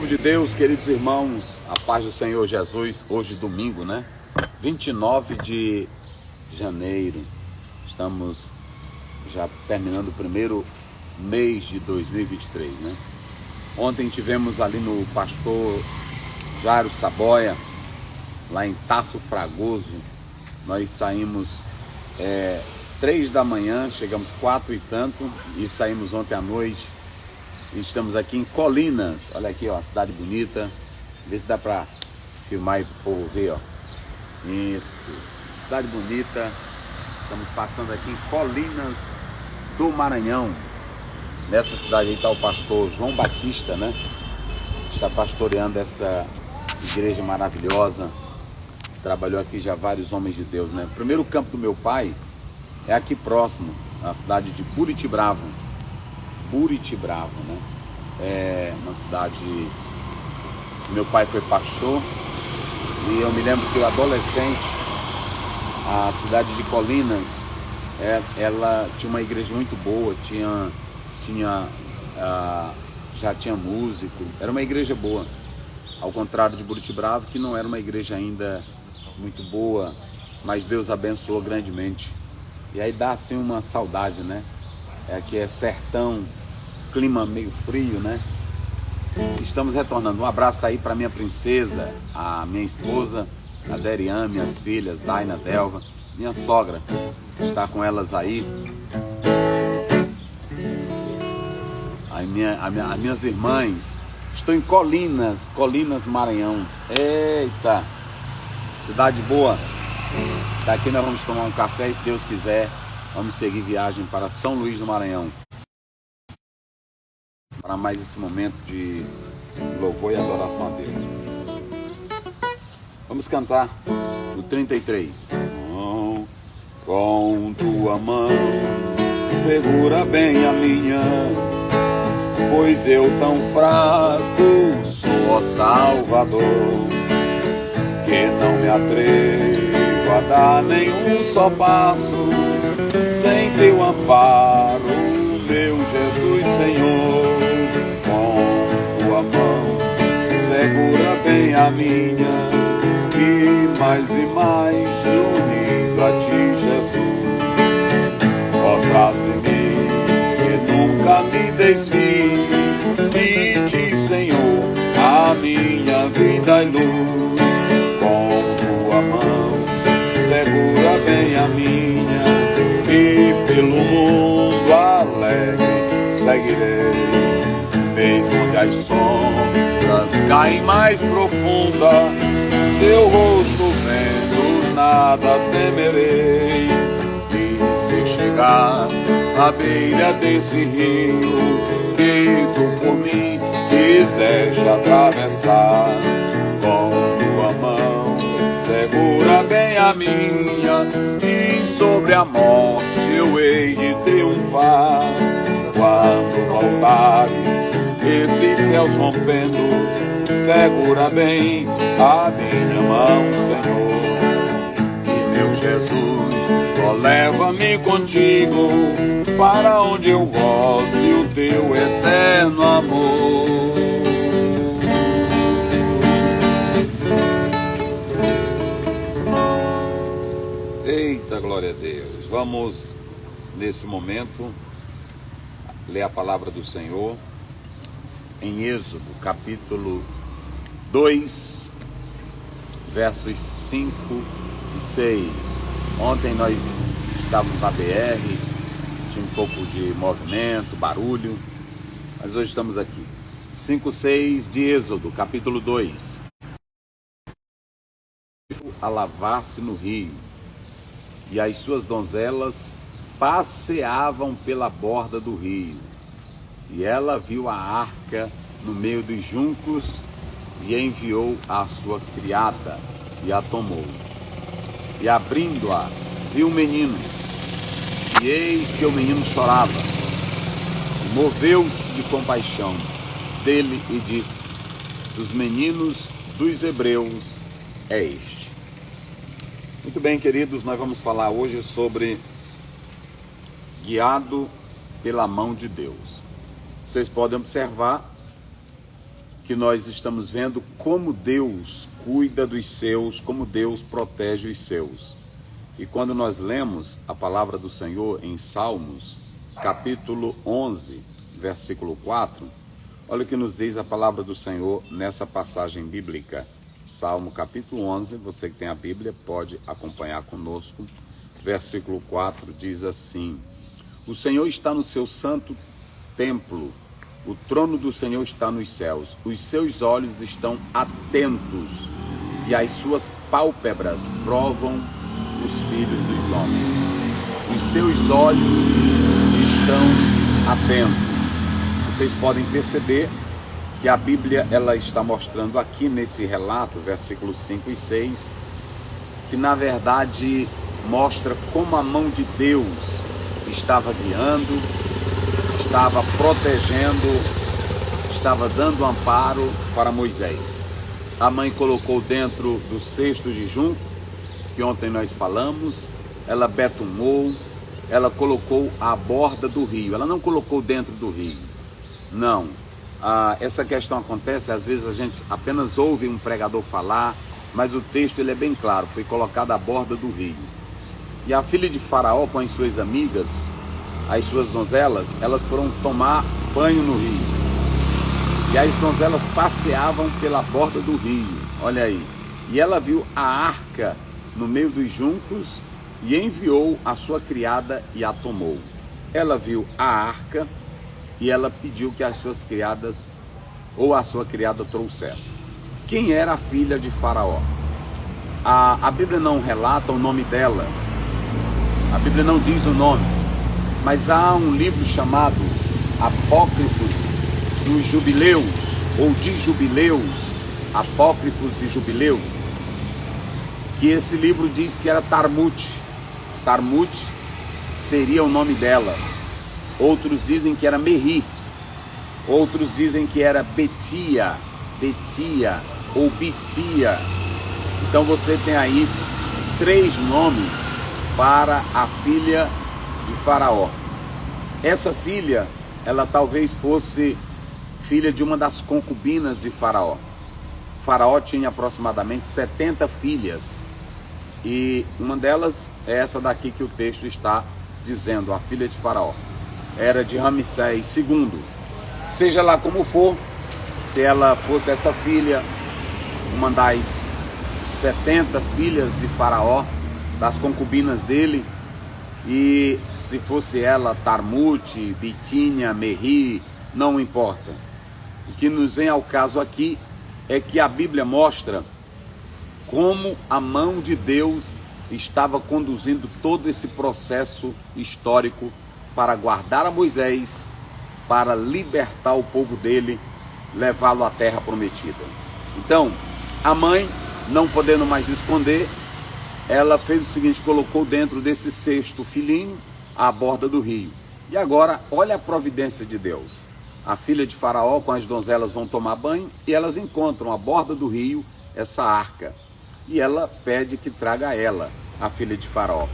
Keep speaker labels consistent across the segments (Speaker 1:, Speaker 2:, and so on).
Speaker 1: Povo de Deus, queridos irmãos, a paz do Senhor Jesus, hoje domingo, né? 29 de janeiro, estamos já terminando o primeiro mês de 2023, né? Ontem tivemos ali no Pastor Jairo Saboia, lá em Taço Fragoso. Nós saímos 3 da manhã, chegamos 4 e tanto e saímos ontem à noite. Estamos aqui em Colinas, olha aqui, ó, cidade bonita. Vê se dá para filmar aí pro povo ver, ó. Isso, cidade bonita. Estamos passando aqui em Colinas do Maranhão. Nessa cidade aí está o pastor João Batista, né? Está pastoreando essa igreja maravilhosa. Trabalhou aqui já vários homens de Deus, né? O primeiro campo do meu pai é aqui próximo, na cidade de Buritibravo. Buritibravo, né? É uma cidade. Meu pai foi pastor e eu me lembro que o adolescente, a cidade de Colinas, ela tinha uma igreja muito boa, já tinha músico, era uma igreja boa, ao contrário de Buritibravo, que não era uma igreja ainda muito boa, mas Deus abençoou grandemente. E aí dá assim uma saudade, né? Aqui é sertão, clima meio frio, né? Estamos retornando. Um abraço aí para minha princesa, a minha esposa, a Derian, minhas filhas, Daina, Delva, minha sogra, está com elas aí. As minhas irmãs. Estou em Colinas, Maranhão. Eita, cidade boa. Daqui nós vamos tomar um café e, se Deus quiser, vamos seguir viagem para São Luís do Maranhão, para mais esse momento de louvor e adoração a Deus. Vamos cantar o 33. Com tua mão segura bem a minha, pois eu tão fraco sou, ó Salvador, que não me atrevo a dar nenhum só passo sem teu amparo, meu Jesus Senhor. Com tua mão segura bem a minha, e mais unido a ti, Jesus. Ó, traze-me que nunca me desvie de ti, Senhor, a minha vida e luz. Com tua mão segura bem a minha, e pelo mundo alegre seguirei. Mesmo onde as sombras caem mais profunda, teu rosto vendo nada temerei. E se chegar à beira desse rio que tu por mim quiseste atravessar, com tua mão segura bem a minha, e sobre a morte eu hei de triunfar. Quando voltares esses céus rompendo, segura bem a minha mão, Senhor. E meu Jesus, ó, leva-me contigo para onde eu goze o teu eterno amor. Eita, glória a Deus. Vamos, nesse momento, ler a palavra do Senhor em Êxodo, capítulo 2, versos 5 e 6. Ontem nós estávamos na BR, tinha um pouco de movimento, barulho, mas hoje estamos aqui. 5, 6 de Êxodo, capítulo 2. A lavar-se no rio, e as suas donzelas passeavam pela borda do rio. E ela viu a arca no meio dos juncos, e enviou a sua criada, e a tomou. E abrindo-a, viu o menino, e eis que o menino chorava. E moveu-se de compaixão dele e disse: dos meninos dos hebreus é este. Muito bem, queridos, nós vamos falar hoje sobre guiado pela mão de Deus. Vocês podem observar que nós estamos vendo como Deus cuida dos seus, como Deus protege os seus. E quando nós lemos a palavra do Senhor em Salmos, capítulo 11, versículo 4, olha o que nos diz a palavra do Senhor nessa passagem bíblica. Salmo capítulo 11, você que tem a Bíblia pode acompanhar conosco. Versículo 4 diz assim: o Senhor está no seu santo templo, o trono do Senhor está nos céus, os seus olhos estão atentos e as suas pálpebras provam os filhos dos homens. Os seus olhos estão atentos. Vocês podem perceber que a Bíblia ela está mostrando aqui nesse relato, versículos 5 e 6, que na verdade mostra como a mão de Deus estava guiando, estava protegendo, estava dando amparo para Moisés. A mãe colocou dentro do cesto de junco, que ontem nós falamos, ela betumou, ela colocou à borda do rio, ela não colocou dentro do rio, não. Essa questão acontece, às vezes a gente apenas ouve um pregador falar, mas o texto ele é bem claro, foi colocado à borda do rio. E a filha de Faraó com as suas amigas, as suas donzelas, elas foram tomar banho no rio. E as donzelas passeavam pela borda do rio, olha aí. E ela viu a arca no meio dos juncos e enviou a sua criada e a tomou. Ela viu a arca e ela pediu que as suas criadas ou a sua criada trouxesse. Quem era a filha de Faraó? A Bíblia não relata o nome dela. A Bíblia não diz o nome, mas há um livro chamado Apócrifos dos Jubileus, ou de Jubileus, Apócrifos de Jubileu, que esse livro diz que era Tarmute. Tarmute seria o nome dela. Outros dizem que era Merri, outros dizem que era Betia ou Bitia. Então você tem aí 3 nomes para a filha de Faraó. Essa filha, ela talvez fosse filha de uma das concubinas de Faraó. Faraó tinha aproximadamente 70 filhas e uma delas é essa daqui que o texto está dizendo, a filha de Faraó. Era de Ramsés II. Seja lá como for, se ela fosse essa filha, uma das 70 filhas de Faraó, das concubinas dele, e se fosse ela Tarmute, Bitínia, Merri, não importa. O que nos vem ao caso aqui é que a Bíblia mostra como a mão de Deus estava conduzindo todo esse processo histórico para guardar a Moisés, para libertar o povo dele, levá-lo à terra prometida. Então, a mãe, não podendo mais esconder, ela fez o seguinte, colocou dentro desse cesto o filhinho à borda do rio. E agora, olha a providência de Deus. A filha de Faraó com as donzelas vão tomar banho e elas encontram à borda do rio essa arca. E ela pede que traga ela, a filha de Faraó.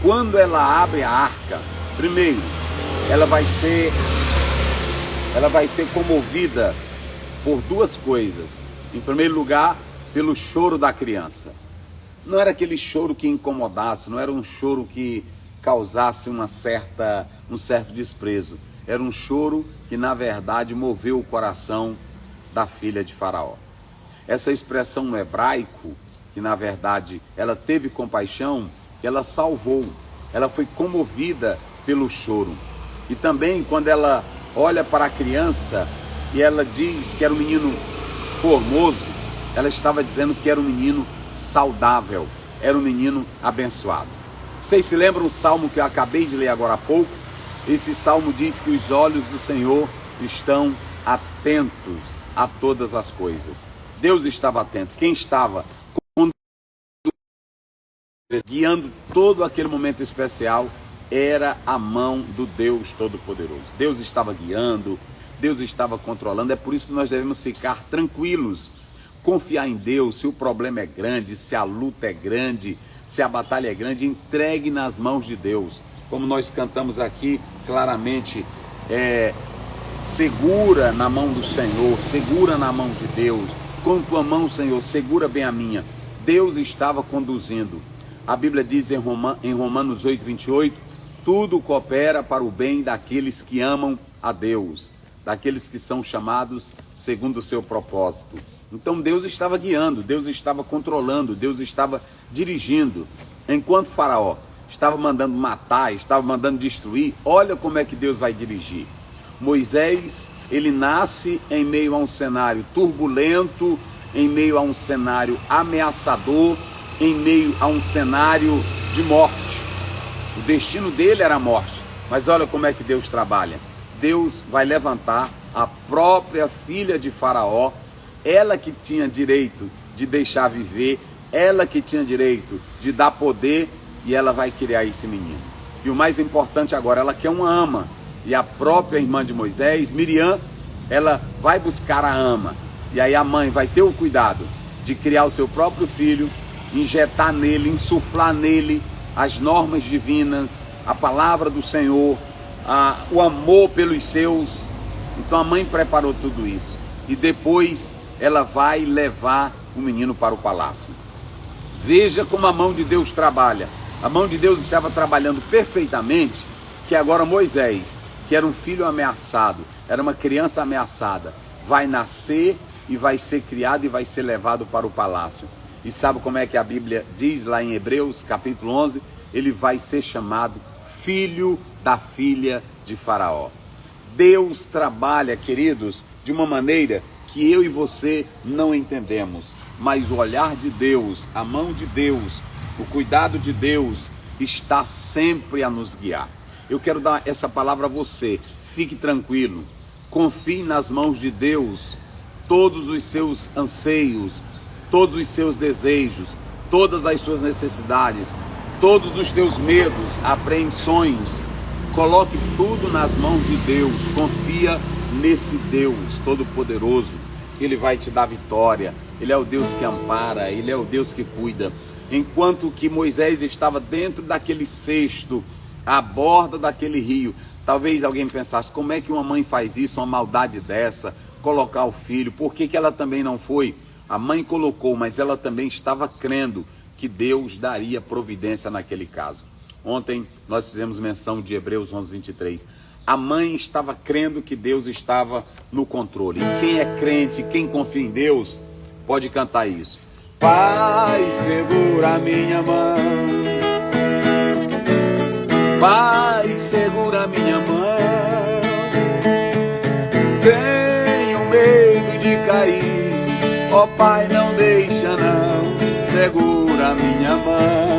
Speaker 1: Quando ela abre a arca, primeiro, ela vai ser comovida por 2 coisas. Em primeiro lugar, pelo choro da criança. Não era aquele choro que incomodasse, não era um choro que causasse um certo desprezo. Era um choro que, na verdade, moveu o coração da filha de Faraó. Essa expressão no hebraico, que na verdade ela teve compaixão, ela salvou, ela foi comovida pelo choro. E também quando ela olha para a criança e ela diz que era um menino formoso, ela estava dizendo que era um menino saudável, era um menino abençoado. Vocês se lembram o salmo que eu acabei de ler agora há pouco? Esse salmo diz que os olhos do Senhor estão atentos a todas as coisas. Deus estava atento. Quem estava guiando todo aquele momento especial era a mão do Deus Todo-Poderoso. Deus estava guiando, Deus estava controlando. É por isso que nós devemos ficar tranquilos, confiar em Deus. Se o problema é grande, se a luta é grande, se a batalha é grande, entregue nas mãos de Deus. Como nós cantamos aqui claramente, segura na mão do Senhor, segura na mão de Deus. Com tua mão, Senhor, segura bem a minha. Deus estava conduzindo. A Bíblia diz em Romanos 8, 28, tudo coopera para o bem daqueles que amam a Deus, daqueles que são chamados segundo o seu propósito. Então Deus estava guiando, Deus estava controlando, Deus estava dirigindo. Enquanto Faraó estava mandando matar, estava mandando destruir, olha como é que Deus vai dirigir. Moisés, ele nasce em meio a um cenário turbulento, em meio a um cenário ameaçador, em meio a um cenário de morte. O destino dele era a morte, mas olha como é que Deus trabalha. Deus vai levantar a própria filha de Faraó, ela que tinha direito de deixar viver, ela que tinha direito de dar poder, e ela vai criar esse menino. E o mais importante agora, ela quer uma ama, e a própria irmã de Moisés, Miriam, ela vai buscar a ama, e aí a mãe vai ter o cuidado de criar o seu próprio filho, injetar nele, insuflar nele as normas divinas, a palavra do Senhor, o amor pelos seus. Então a mãe preparou tudo isso, e depois ela vai levar o menino para o palácio. Veja como a mão de Deus trabalha. A mão de Deus estava trabalhando perfeitamente, que agora Moisés, que era um filho ameaçado, era uma criança ameaçada, vai nascer e vai ser criado e vai ser levado para o palácio. E sabe como é que a Bíblia diz lá em Hebreus capítulo 11? Ele vai ser chamado filho da filha de Faraó. Deus trabalha, queridos, de uma maneira que eu e você não entendemos, mas o olhar de Deus, a mão de Deus, o cuidado de Deus está sempre a nos guiar. Eu quero dar essa palavra a você. Fique tranquilo, confie nas mãos de Deus. Todos os seus anseios, todos os seus desejos, todas as suas necessidades, todos os teus medos, apreensões, coloque tudo nas mãos de Deus. Confia nesse Deus Todo-Poderoso. Ele vai te dar vitória. Ele é o Deus que ampara, Ele é o Deus que cuida. Enquanto que Moisés estava dentro daquele cesto, à borda daquele rio, talvez alguém pensasse, como é que uma mãe faz isso, uma maldade dessa, colocar o filho? Por que ela também não foi? A mãe colocou, mas ela também estava crendo que Deus daria providência naquele caso. Ontem nós fizemos menção de Hebreus 11, 23. A mãe estava crendo que Deus estava no controle. E quem é crente, quem confia em Deus, pode cantar isso. Pai, segura minha mão. Pai, segura minha mão. Tenho medo de cair. Ó Pai, não deixa não. Segura minha mão.